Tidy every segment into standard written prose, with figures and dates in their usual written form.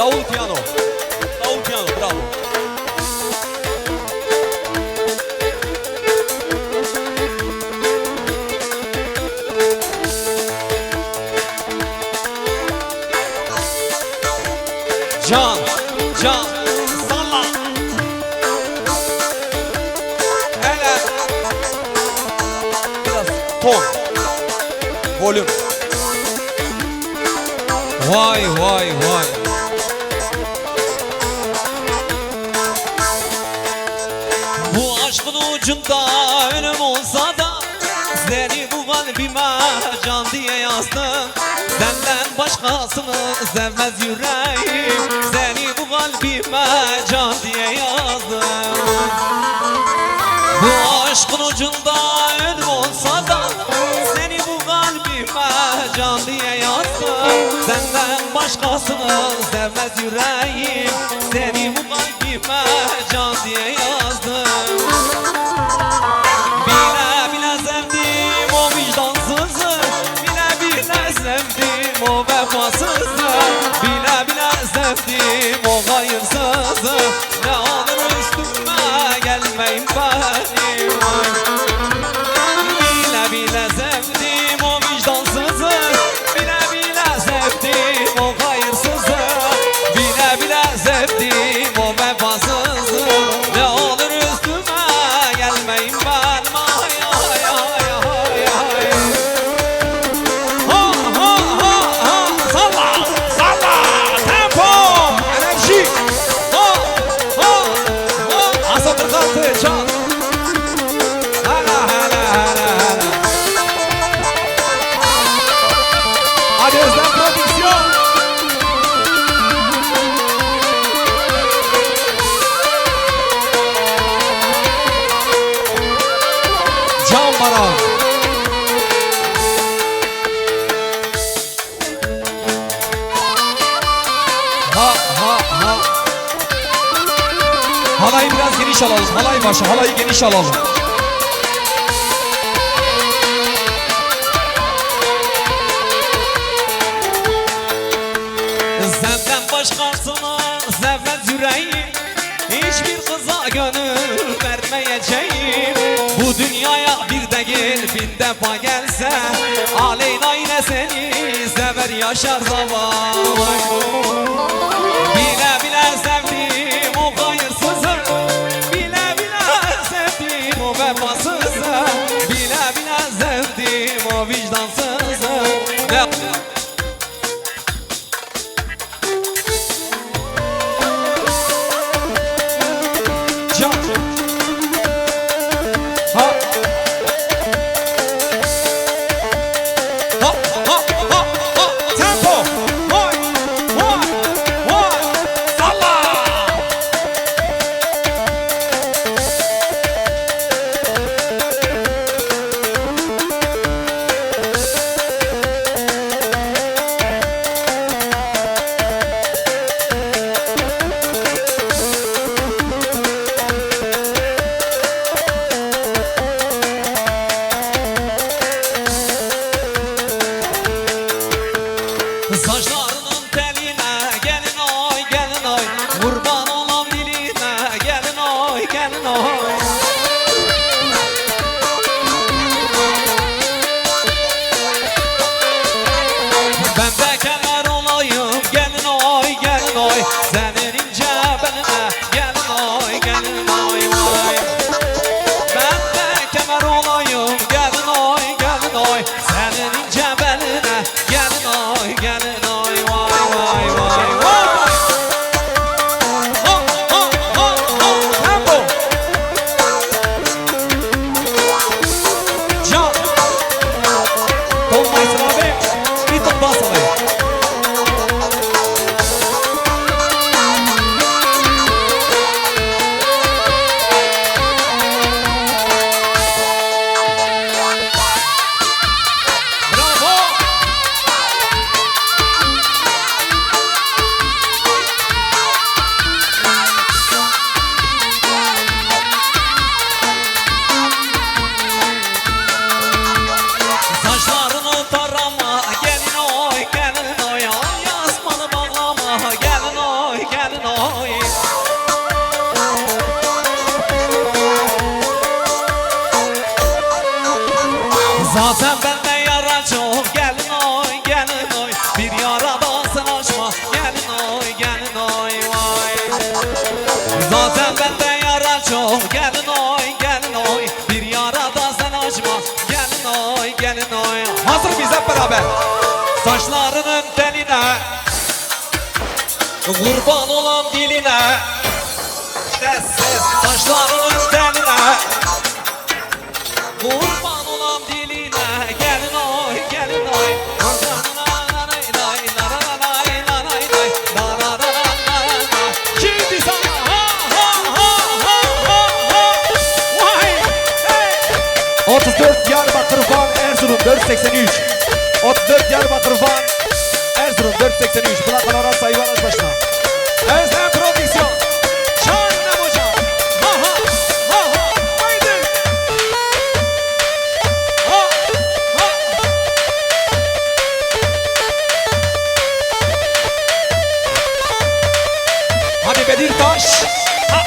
Davul piyano. Davul piyano, bravo. Can, can, salla. Hele. Biraz ton. Volüm. Vay vay vay. Bu aşkın ucunda ölüm olsa da seni bu kalbime can diye yazdım. Senden başkasını sevmez yüreğim. Seni bu kalbime can diye yazdım. Bu aşkın ucunda ölüm olsa da seni bu kalbime can diye yazdım. Senden başkasını sevmez yüreğim. Seni bu kalbime can diye yazdım. Bile bile sevdim o vicdansızı, bile bile sevdim o vefasızı, bile bile sevdim o hayırsızı. Ne olur üstüme gelmeyin benim. Bile bile sevdim o vicdansızı, bile bile sevdim o hayırsızı, bile bile sevdim o vefasızı. Ne olur üstüme gelmeyin benim. Ay ay ay ay ay. Ha ha ha ha. Salla salla. Tempo. Enerji. Ha ha ha. Asa 46 çal. Hala hala hala hala. Hadi Özlem Prodüksiyon. Can Baran. Ha ha ha. Halayı biraz geniş alalım. Halay başı, halayı geniş alalım. Senden başkasını sevmez yüreğim. Hiçbir kıza gönül vermeyeceğim. Bu dünyaya bir değil bin defa gelse Aleyna yine seni sever yaşar zaman. Bile bile sevdim o hayırsızı, bile bile sevdim o vefasızı, bile bile sevdim o vicdansızı. Can. Ha. Ha ha ha ha. Tempo. Vay vay vay. Salla. Saçlarının teline gelin oy gelin oy, kurban olan diline gelin oy gelin oy. Ben de kemer olayım gelin oy gelin oy, senin ince beline gelin oy gelin oy oy. Ben de kemer olayım gelin oy gelin oy, senin ince beline gelin oy gelin oy vay vay vay vay. Ha ha ha ha. Tempo. Can. Tolmaysın abi. Bir top daha salayım. Zaten bende yara çok gelin oy gelin oy. Bir yaradan sen açma gelin oy gelin oy vay. Zaten bende yara çok gelin oy gelin oy. Bir yaradan sen açma gelin oy gelin oy. Hazır mıyız hep beraber? Saçlarının teline, kurban olan diline, ses saçlarının teline, kurban olan diline, gelin oy gelin oy. Şimdi sana ha ha ha ha ha ha. Vay hey. 34 Diyarbakır Van Erzurum 483. 34 Diyarbakır Van Erzurum 483. Plakalara sayı araç başına. Özlem Prodüksiyon. Şahane hocam. Ha ha ha ha. Haydi. Ha ha. Hadi Bedir Taş. Ha.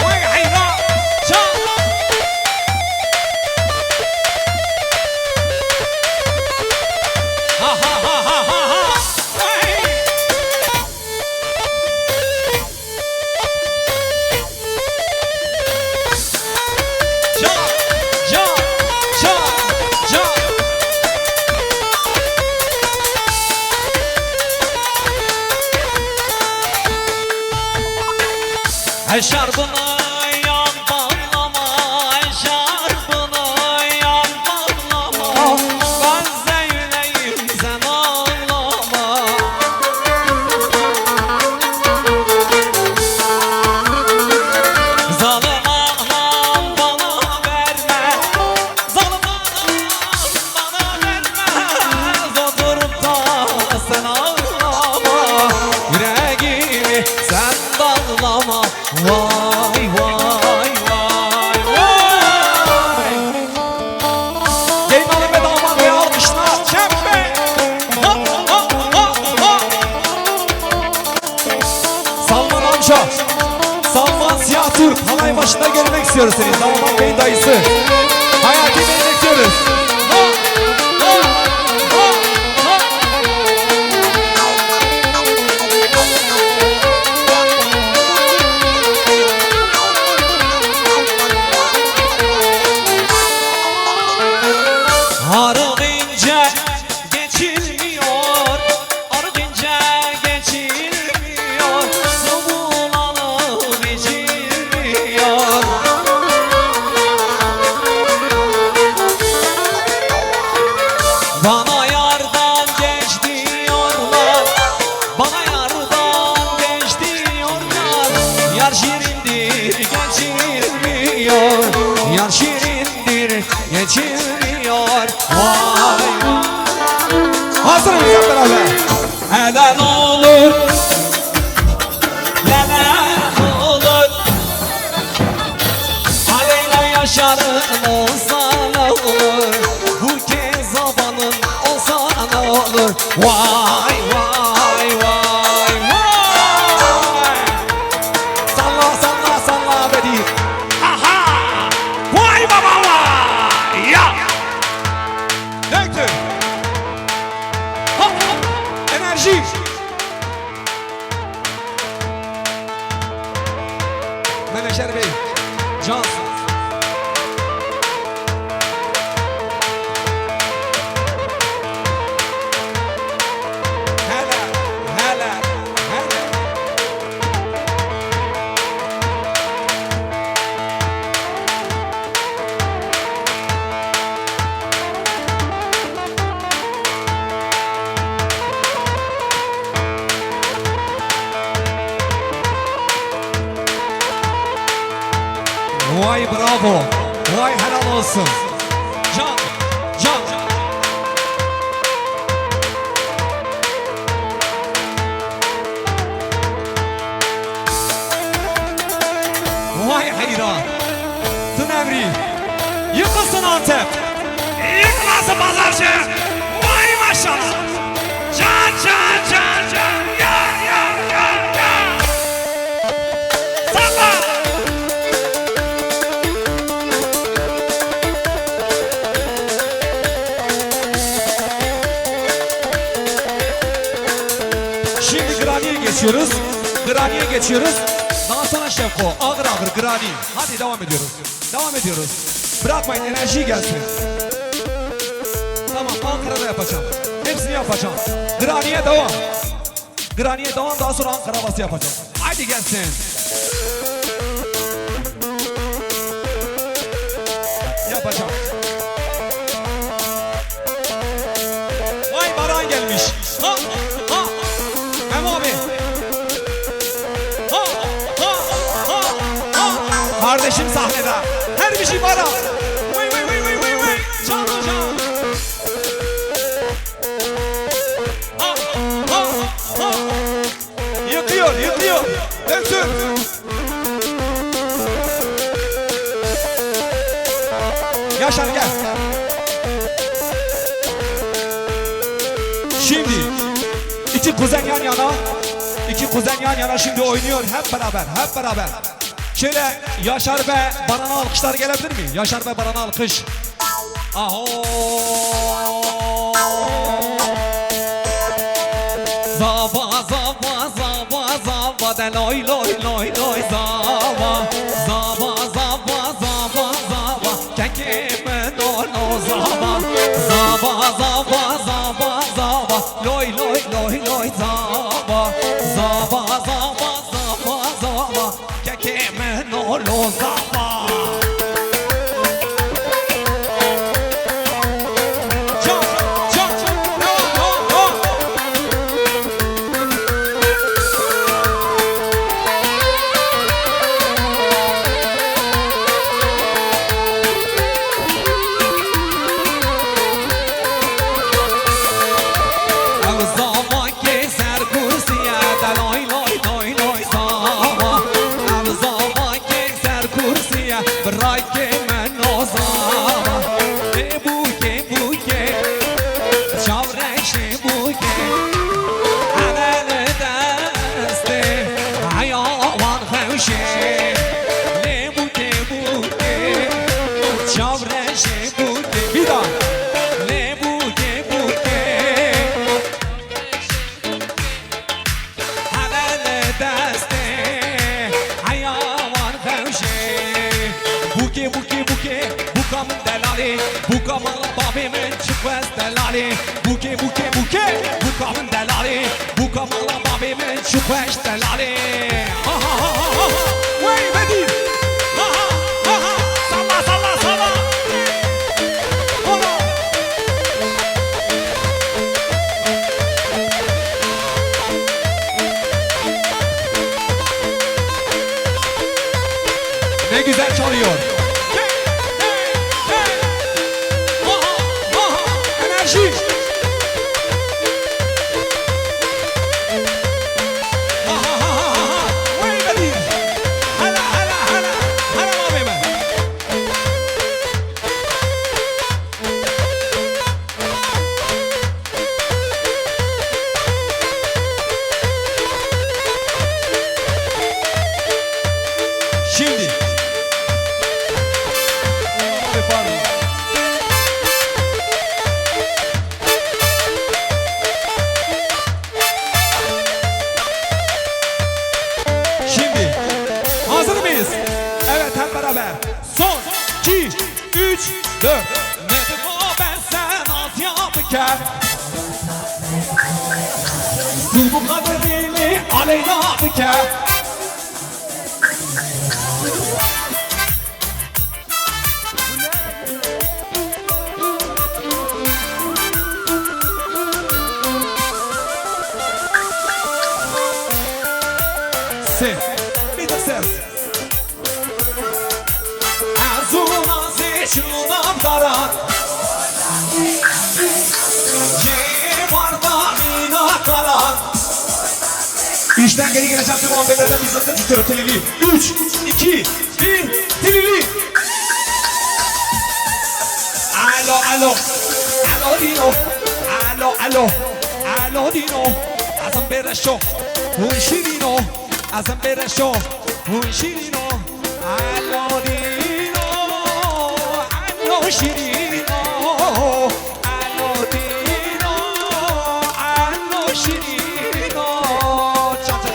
Vay hayra. Can. Ha ha ha ha ha ha. Vay. Can, can, can, can. Şarbını yan bağlama, şarbını yan bağlama. Ben söyleyeyim sen ağlama. Zalim anam bana verme, zalim anam bana vermez. Oturup da sen ağlama, yüreğimi sen bağlama. Vay vay vay vay. Gelin hanım ve damat ve alkışlar çembe. Ha ha ha ha. Salman amca, Salman Siyah Türk halay başında görmek istiyoruz seni. Damat Bey'in dayısı Hayati Bey'i bekliyoruz. Ha ha ha ha. Arınca geçilmiyor, arınca geçilmiyor, su bulanıp içilmiyor. Bana yardan geç diyorlar, bana yardan geç diyorlar. Yar şirindir geçilmiyor, yar şirindir geçilmiyor. Vay vay. Hazır mıyız hep beraber? Neden olur, neden olur, aleyna yaşarın olsa ne olur, bu kez zabanın olsa ne olur. Vay vay vay vay. Salla salla salla Bedir. Aha. Vay baba vay. Ya. Döktür. Ha, ha. Enerji. Menajer Bey, cansın. Hele, hele, hele. Vay bravo, vay helal olsun. Can, can. Vay hayran. Tünevri. Yıkılsın Antep. Yıkılsın Pazarcı. Vay maşallah. Can, can, can, can. Ya, ya, ya, ya. Salla. geçiyoruz. Grani'ye geçiyoruz. Daha sonra Şevko. Ağır ağır Grani. Hadi devam ediyoruz. Devam ediyoruz. Bırakmayın enerji gelsin. Tamam Ankara'da yapacağım. Hepsini yapacağım. Grani'ye devam. Grani'ye devam, daha sonra Ankara havası yapacağım. Haydi gelsin. Yapacağım. Vay Baran gelmiş. Ha ha. Memo abi. Ha ha ha ha. Kardeşim sahnede. Her bir şey Baran. Vay vay vay vay vay vay. Can hocam. Ha ha ha. Yıkıyor, yıkıyor. Döksün. Yaşar gel. Şimdi iki kuzen yan yana. İki kuzen yan yana şimdi oynuyor hep beraber, hep beraber. Şöyle Yaşar ve Baran'a alkışlar gelebilir mi? Yaşar ve Baran'a alkış. Aho. Zava zava zava zava de loy loy loy loy zava zava zava zava zava kekime no no zava zava zava zava zava loy loy loy loy zava zava zava zava zava kekime no no zava. Bukamala babimin çıkmaz delali Buke buke buke Bukamın delali Bukamala babimin çıkmaz delali Ha ha ha ha ha Vay Bedir Ha ha ha ha Salla salla salla Ola Ne güzel çalıyor. Şimdi hazır mıyız? Evet hep beraber. Son 2 3 4 Nedir o ben sen az yapıken bu kaderini aleyna büker Bir de ses Erzurum seçilmem daran Civarda mina kalan İşten geri geleceğim tüm muhabbetlerden biz zaten tutuyorum telili 3, 2, 1, telili Alo alo Alo dino Alo alo Alo dino Azam bereşo Un şirino Azam bereşo Un şirino Alo dino Alo şirino Alo dino Alo şirino Çat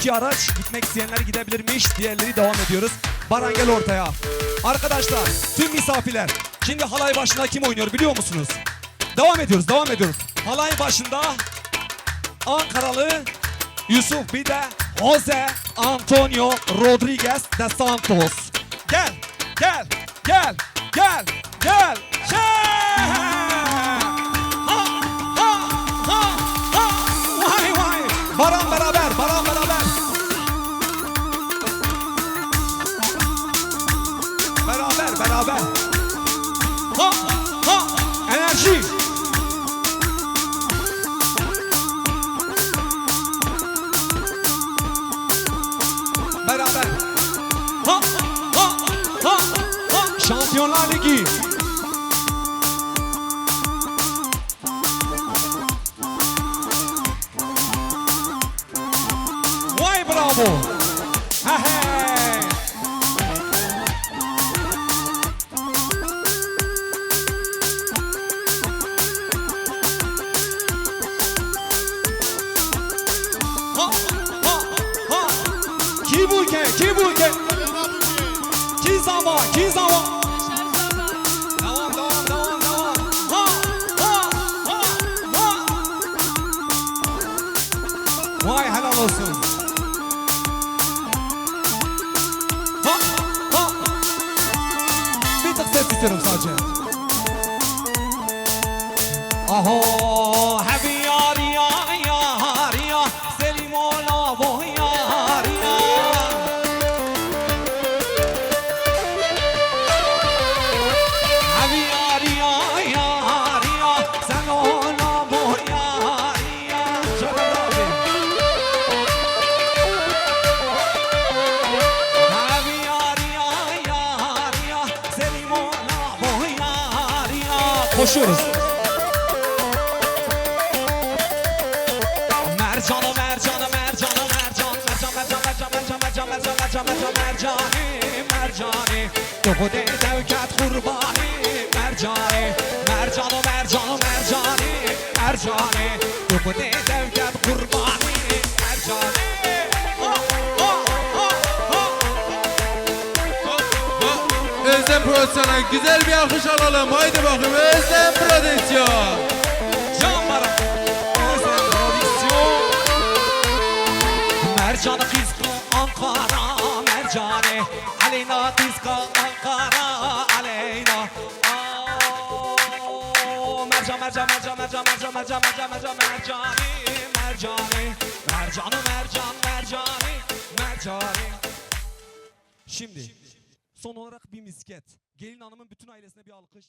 2 araç, gitmek isteyenler gidebilirmiş. Diğerleri devam ediyoruz. Baran gel ortaya. Arkadaşlar, tüm misafirler. Şimdi halay başında kim oynuyor biliyor musunuz? Devam ediyoruz, devam ediyoruz. Halay başında Ankaralı Yusuf, bir de Jose Antonio Rodriguez de Santos. Gel, gel, gel, gel, gel. Ha, ha, ha, ha. Vay vay. Baran beraber, Baran beraber. Beraber, beraber. Ha, ha. Enerji. Beraber. Ha, ha, ha, ha. Şampiyonlar Ligi. Vay bravo. He he. Ha, ha, ha. Kibuke, kibuke. Kizama, kizama. Devam, devam, devam, devam. Ha, ha, ha, ha. Vay helal olsun. Ha, ha. Bir tık ses istiyorum sadece. Aho, heavy yari ya, yari ya. Selim ola bu yari ya. Heavy yari ya, yari ya. Sen ola bu yari ya. Şöyle abi. Heavy yari ya, yari ya. Selim ola bu yari ya. Koşuyoruz. Mercanı, mercanı, mercanı, mercan, mercan, mercan, mercan, mercan, mercan, mercan, mercan, mercan, mercani, mercani. Dokude devket kurbani, mercani, mercanı, mercanı, mercani, mercani. Dokude devket kurbani, mercani. Ha, ha, ha, ha. Özlem Prodüksiyon'a güzel bir alkış alalım. Haydi bakayım Özlem Prodüksiyon. Canlarım, özel prodüksiyon. Mercanı kızka Ankara, mercani. Aleyna kızka Ankara, aleyna. Mercan, mercan, mercan, mercan, mercan, mercan, mercan, mercan, mercani, mercani. Mercanı, mercan, mercani, mercani. Şimdi son olarak bir misket. Gelin hanımın bütün ailesine bir alkış.